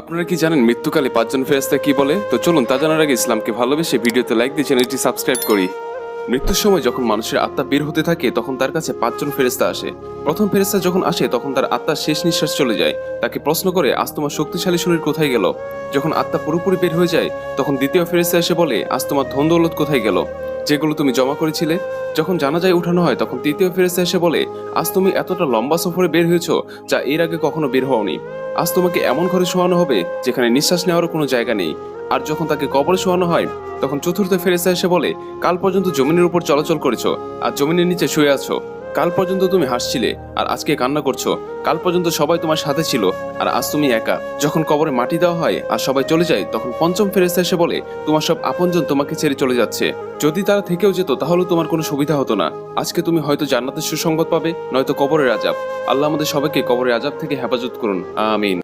আপনারা কি জানেন মৃত্যুকালে 5 জন ফেরেশতা কি বলে? তো চলুন তা জানার আগে ইসলামকে ভালোবেসে ভিডিওতে লাইক দিয়ে চ্যানেলটি সাবস্ক্রাইব করি। মৃত্যুর সময় যখন মানুষের আত্মা বের হতে থাকে তখন তার কাছে 5 জন ফেরেশতা আসে। প্রথম ফেরেশতা যখন আসে তখন তার আত্মার শেষ নিঃশ্বাস চলে যায়। তাকে প্রশ্ন করে, আজ তোমার শক্তিশালী শরীর কোথায় গেল? যখন আত্মা পুরোপুরি বের হয়ে যায় তখন দ্বিতীয় ফেরেশতা এসে বলে, আজ তোমার ধন দৌলত কোথায় গেল, যেগুলো তুমি জমা করেছিলে? যখন জানাজায় উঠানো হয় তখন তৃতীয় ফেরেশতা এসে বলে, আজ তুমি এতটা লম্বা সফরে বের হয়েছো যা এর আগে কখনো বের হওনি। আজ তোমাকে এমন ঘরে শোয়ানো হবে যেখানে নিঃশ্বাস নেওয়ারও কোনো জায়গা নেই। আর যখন তাকে কবরে শোয়ানো হয় তখন চতুর্থ ফেরেশতা এসে বলে, কাল পর্যন্ত জমিনের উপর চলাচল করেছো আর জমিনের নিচে শুয়ে আছো। কাল পর্যন্ত তুমি হাসছিলে আর আজকে কান্না করছো। কাল পর্যন্ত সবাই তোমার সাথে ছিল আর আজ তুমি একা। যখন কবরে মাটি দেওয়া হয় আর সবাই চলে যায় তখন পঞ্চম ফেরেশতা এসে বলে, তোমার সব আপনজন তোমাকে ছেড়ে চলে যাচ্ছে। যদি তারা থেকেও যেত তাহলে তোমার কোনো সুবিধা হতো না। আজকে তুমি হয়তো জান্নাতের সুসংবাদ পাবে, নয়তো কবরের আযাব। আল্লাহ আমাদের সবাইকে কবরের আযাব থেকে হেফাজত করুন, আমিন।